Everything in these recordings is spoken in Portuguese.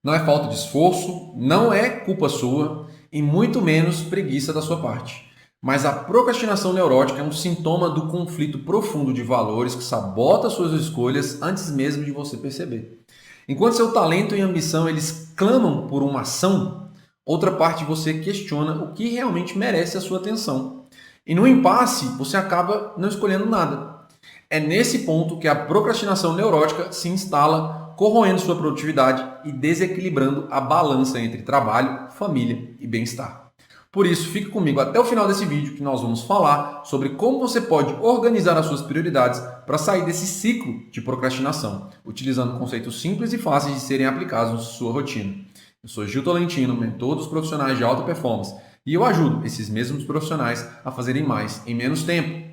Não é falta de esforço, não é culpa sua e muito menos preguiça da sua parte. Mas a procrastinação neurótica é um sintoma do conflito profundo de valores que sabota suas escolhas antes mesmo de você perceber. Enquanto seu talento e ambição eles clamam por uma ação, outra parte de você questiona o que realmente merece a sua atenção. E no impasse, você acaba não escolhendo nada. É nesse ponto que a procrastinação neurótica se instala, corroendo sua produtividade e desequilibrando a balança entre trabalho, família e bem-estar. Por isso, fique comigo até o final desse vídeo que nós vamos falar sobre como você pode organizar as suas prioridades para sair desse ciclo de procrastinação, utilizando conceitos simples e fáceis de serem aplicados na sua rotina. Eu sou Gil Tolentino, mentor dos profissionais de alta performance, e eu ajudo esses mesmos profissionais a fazerem mais em menos tempo.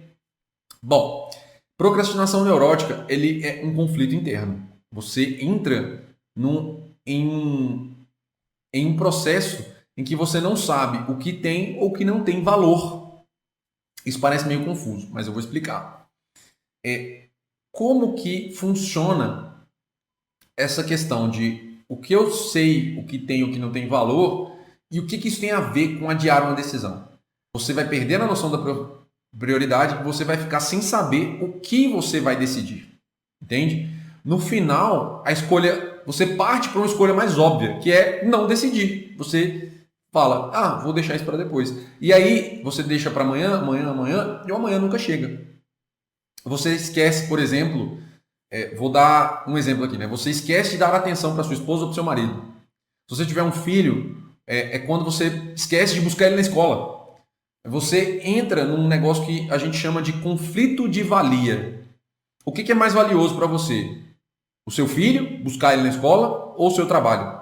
Bom, procrastinação neurótica ele é um conflito interno. Você entra em um processo em que você não sabe o que tem ou que não tem valor. Isso parece meio confuso, mas eu vou explicar. Como que funciona essa questão de o que eu sei, o que tem e o que não tem valor, e o que isso tem a ver com adiar uma decisão. Você vai perder a noção da prioridade, você vai ficar sem saber o que você vai decidir. Entende? No final, a escolha, você parte para uma escolha mais óbvia, que é não decidir. Você fala, vou deixar isso para depois. E aí, você deixa para amanhã, e o amanhã nunca chega. Você esquece, por exemplo, vou dar um exemplo aqui, né? Você esquece de dar atenção para sua esposa ou para seu marido. Se você tiver um filho, é quando você esquece de buscar ele na escola. Você entra num negócio que a gente chama de conflito de valia. O que é mais valioso para você? O seu filho, buscar ele na escola, ou o seu trabalho?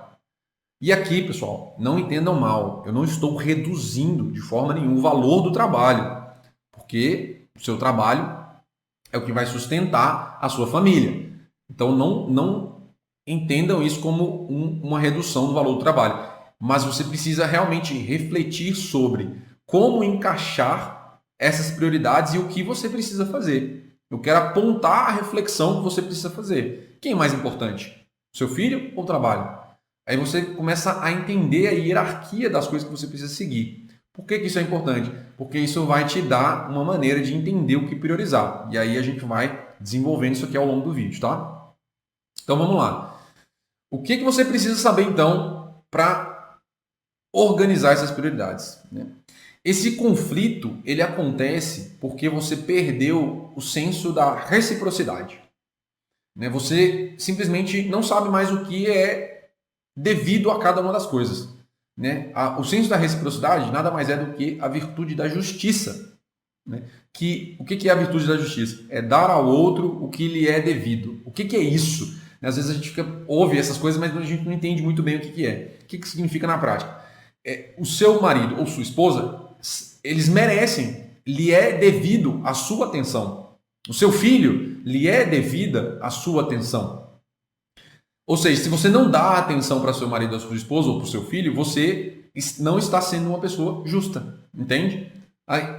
E aqui, pessoal, não entendam mal, eu não estou reduzindo de forma nenhuma o valor do trabalho, porque o seu trabalho é o que vai sustentar a sua família. Então não entendam isso como uma redução do valor do trabalho, mas você precisa realmente refletir sobre como encaixar essas prioridades e o que você precisa fazer. Eu quero apontar a reflexão que você precisa fazer. Quem é mais importante? Seu filho ou o trabalho? Aí você começa a entender a hierarquia das coisas que você precisa seguir. Por que isso é importante? Porque isso vai te dar uma maneira de entender o que priorizar. E aí a gente vai desenvolvendo isso aqui ao longo do vídeo, tá? Então vamos lá. O que você precisa saber então para organizar essas prioridades, né? Esse conflito ele acontece porque você perdeu o senso da reciprocidade. Né? Você simplesmente não sabe mais o que é devido a cada uma das coisas. Né? O senso da reciprocidade nada mais é do que a virtude da justiça. Né? O que é a virtude da justiça? É dar ao outro o que lhe é devido. O que é isso? Às vezes a gente ouve essas coisas, mas a gente não entende muito bem o que é. O que significa na prática? O seu marido ou sua esposa, eles merecem, lhe é devido a sua atenção. O seu filho, lhe é devida a sua atenção. Ou seja, se você não dá atenção para seu marido ou sua esposa ou para o seu filho, você não está sendo uma pessoa justa, entende?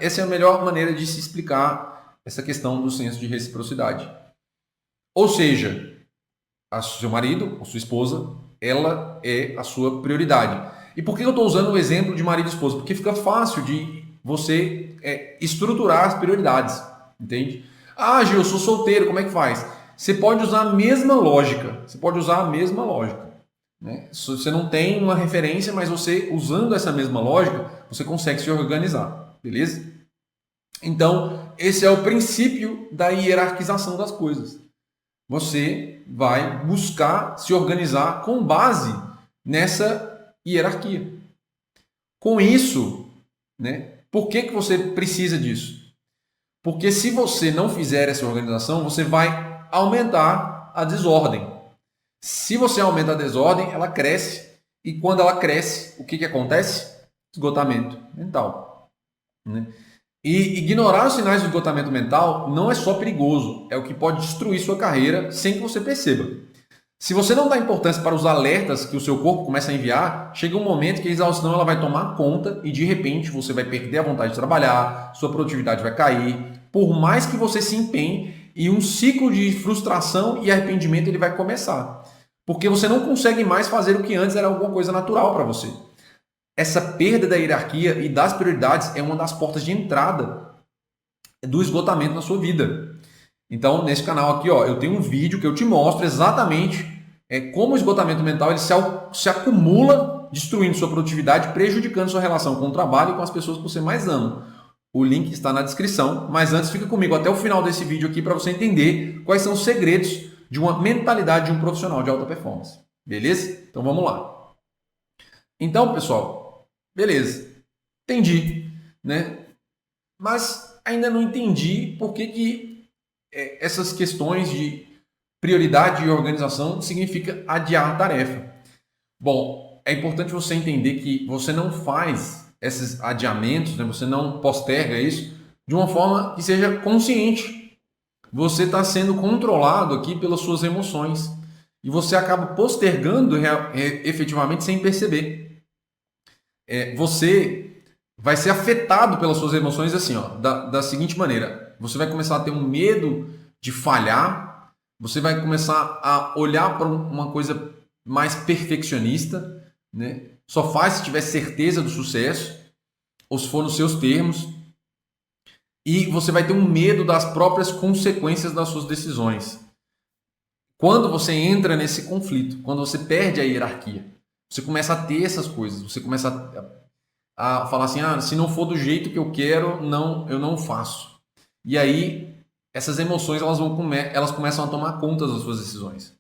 Essa é a melhor maneira de se explicar essa questão do senso de reciprocidade. Ou seja, seu marido ou sua esposa, ela é a sua prioridade. E por que eu estou usando o exemplo de marido e esposa? Porque fica fácil de você estruturar as prioridades, entende? Gil, eu sou solteiro, como é que faz? Você pode usar a mesma lógica. Né? Você não tem uma referência, mas você, usando essa mesma lógica, você consegue se organizar, beleza? Então, esse é o princípio da hierarquização das coisas. Você vai buscar se organizar com base nessa hierarquia. Com isso, né, por que você precisa disso? Porque se você não fizer essa organização, você vai aumentar a desordem. Se você aumenta a desordem, ela cresce. E quando ela cresce, o que acontece? Esgotamento mental. Né? E ignorar os sinais de esgotamento mental não é só perigoso, é o que pode destruir sua carreira sem que você perceba. Se você não dá importância para os alertas que o seu corpo começa a enviar, chega um momento que a exaustão ela vai tomar conta e de repente você vai perder a vontade de trabalhar, sua produtividade vai cair, por mais que você se empenhe, e um ciclo de frustração e arrependimento ele vai começar. porque você não consegue mais fazer o que antes era alguma coisa natural para você. Essa perda da hierarquia e das prioridades é uma das portas de entrada do esgotamento na sua vida. Então, nesse canal aqui, ó, eu tenho um vídeo que eu te mostro exatamente como o esgotamento mental ele se acumula, destruindo sua produtividade, prejudicando sua relação com o trabalho e com as pessoas que você mais ama. O link está na descrição, mas antes fica comigo até o final desse vídeo aqui para você entender quais são os segredos de uma mentalidade de um profissional de alta performance. Beleza? Então vamos lá. Então, pessoal, beleza. Entendi, né? Mas ainda não entendi por que essas questões de prioridade e organização significa adiar a tarefa. Bom, é importante você entender que você não faz esses adiamentos, né? Você não posterga isso de uma forma que seja consciente. Você está sendo controlado aqui pelas suas emoções e você acaba postergando efetivamente sem perceber. Você vai ser afetado pelas suas emoções assim, ó, da seguinte maneira. Você vai começar a ter um medo de falhar, você vai começar a olhar para uma coisa mais perfeccionista, né? Só faz se tiver certeza do sucesso, ou se for nos seus termos, e você vai ter um medo das próprias consequências das suas decisões. Quando você entra nesse conflito, quando você perde a hierarquia, você começa a ter essas coisas, você começa a falar assim, se não for do jeito que eu quero, eu não faço. E aí, essas emoções elas começam a tomar conta das suas decisões,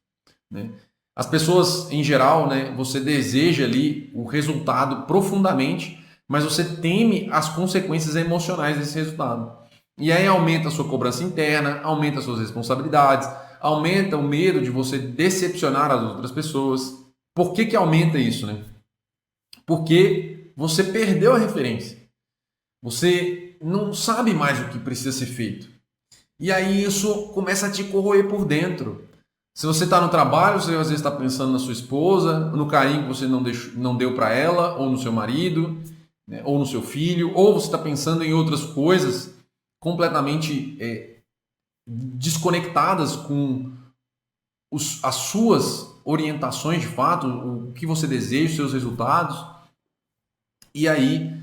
né? As pessoas, em geral, né, você deseja ali o resultado profundamente, mas você teme as consequências emocionais desse resultado. E aí aumenta a sua cobrança interna, aumenta as suas responsabilidades, aumenta o medo de você decepcionar as outras pessoas. Por que aumenta isso, né? Porque você perdeu a referência. Você não sabe mais o que precisa ser feito. E aí isso começa a te corroer por dentro. Se você está no trabalho, você às vezes está pensando na sua esposa, no carinho que você não deu para ela, ou no seu marido, né, ou no seu filho, ou você está pensando em outras coisas completamente desconectadas com as suas orientações de fato, o que você deseja, os seus resultados. E aí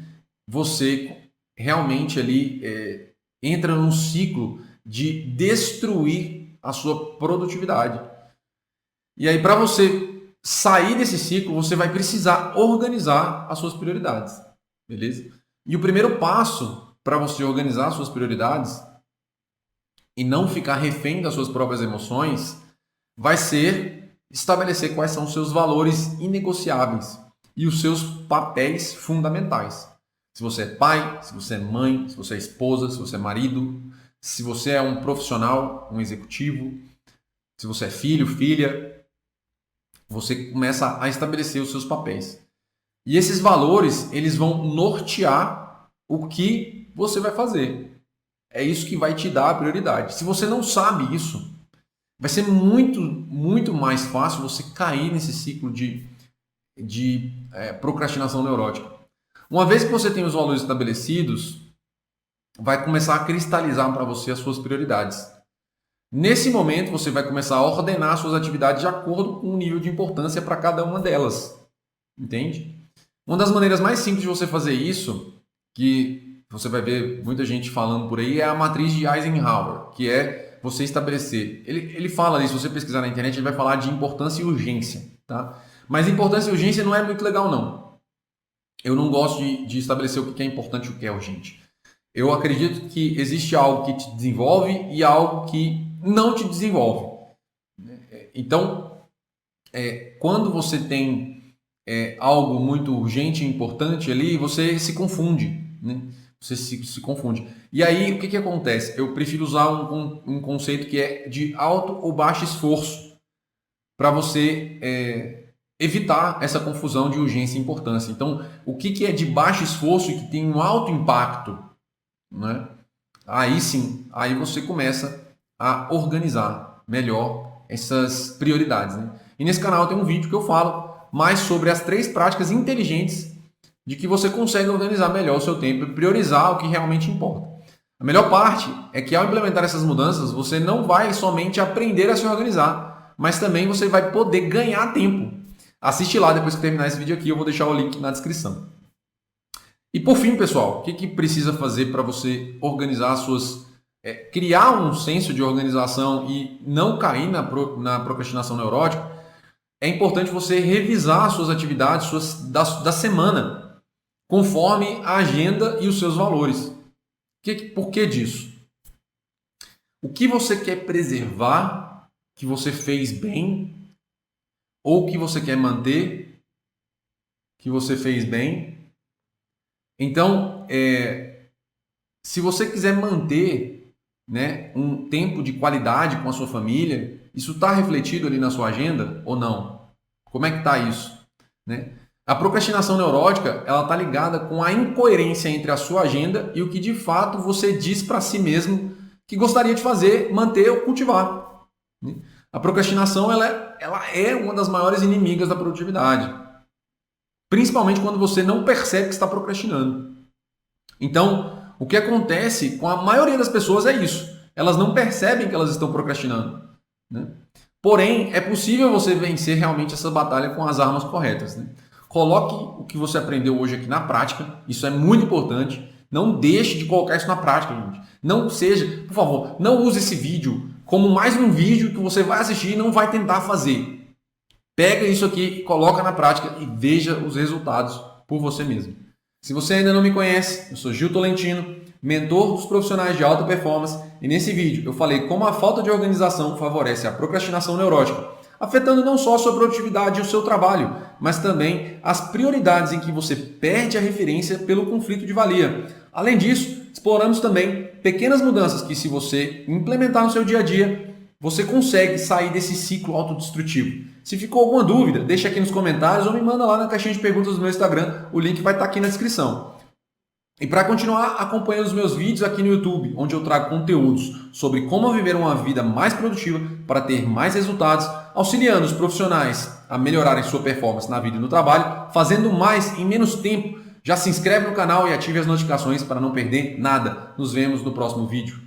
você realmente ali entra num ciclo de destruir a sua produtividade. E aí, para você sair desse ciclo, você vai precisar organizar as suas prioridades, beleza? E o primeiro passo para você organizar as suas prioridades e não ficar refém das suas próprias emoções vai ser estabelecer quais são os seus valores inegociáveis e os seus papéis fundamentais. Se você é pai, se você é mãe, se você é esposa, se você é marido, se você é um profissional, um executivo, se você é filho, filha, você começa a estabelecer os seus papéis. E esses valores, eles vão nortear o que você vai fazer. É isso que vai te dar a prioridade. Se você não sabe isso, vai ser muito, muito mais fácil você cair nesse ciclo de procrastinação neurótica. Uma vez que você tem os valores estabelecidos, vai começar a cristalizar para você as suas prioridades. Nesse momento, você vai começar a ordenar suas atividades de acordo com o nível de importância para cada uma delas. Entende? Uma das maneiras mais simples de você fazer isso, que você vai ver muita gente falando por aí, é a matriz de Eisenhower, que é você estabelecer. Ele fala ali, se você pesquisar na internet, ele vai falar de importância e urgência. Tá? Mas importância e urgência não é muito legal, não. Eu não gosto de estabelecer o que é importante e o que é urgente. Eu acredito que existe algo que te desenvolve e algo que não te desenvolve. Então, quando você tem algo muito urgente e importante ali, você se confunde. Né? Você se confunde. E aí, o que acontece? Eu prefiro usar um conceito que é de alto ou baixo esforço para você evitar essa confusão de urgência e importância. Então, o que é de baixo esforço e que tem um alto impacto? Né? Aí sim, aí você começa a organizar melhor essas prioridades. Né? E nesse canal tem um vídeo que eu falo mais sobre as 3 práticas inteligentes de que você consegue organizar melhor o seu tempo e priorizar o que realmente importa. A melhor parte é que ao implementar essas mudanças, você não vai somente aprender a se organizar, mas também você vai poder ganhar tempo. Assiste lá depois que terminar esse vídeo aqui, eu vou deixar o link na descrição. E por fim, pessoal, o que precisa fazer para você organizar as suas... criar um senso de organização e não cair na procrastinação neurótica? É importante você revisar as suas atividades da semana, conforme a agenda e os seus valores. Por que disso? O que você quer preservar, que você fez bem, ou que você quer manter, que você fez bem. Então, se você quiser manter, né, um tempo de qualidade com a sua família, isso está refletido ali na sua agenda ou não? Como é que está isso? Né? A procrastinação neurótica ela está ligada com a incoerência entre a sua agenda e o que de fato você diz para si mesmo que gostaria de fazer, manter ou cultivar. Né? A procrastinação ela é uma das maiores inimigas da produtividade. Principalmente quando você não percebe que está procrastinando. Então, o que acontece com a maioria das pessoas é isso. Elas não percebem que elas estão procrastinando. Né? Porém, é possível você vencer realmente essa batalha com as armas corretas. Né? Coloque o que você aprendeu hoje aqui na prática. Isso é muito importante. Não deixe de colocar isso na prática, gente. Não seja, por favor, não use esse vídeo como mais um vídeo que você vai assistir e não vai tentar fazer. Pega isso aqui, coloca na prática e veja os resultados por você mesmo. Se você ainda não me conhece, eu sou Gil Tolentino, mentor dos profissionais de alta performance, e nesse vídeo eu falei como a falta de organização favorece a procrastinação neurótica, afetando não só a sua produtividade e o seu trabalho, mas também as prioridades em que você perde a referência pelo conflito de valia. Além disso, exploramos também pequenas mudanças que, se você implementar no seu dia a dia, você consegue sair desse ciclo autodestrutivo. Se ficou alguma dúvida, deixa aqui nos comentários ou me manda lá na caixinha de perguntas do meu Instagram. O link vai estar aqui na descrição. E para continuar acompanhando os meus vídeos aqui no YouTube, onde eu trago conteúdos sobre como viver uma vida mais produtiva para ter mais resultados, auxiliando os profissionais a melhorarem sua performance na vida e no trabalho, fazendo mais em menos tempo, já se inscreve no canal e ative as notificações para não perder nada. Nos vemos no próximo vídeo.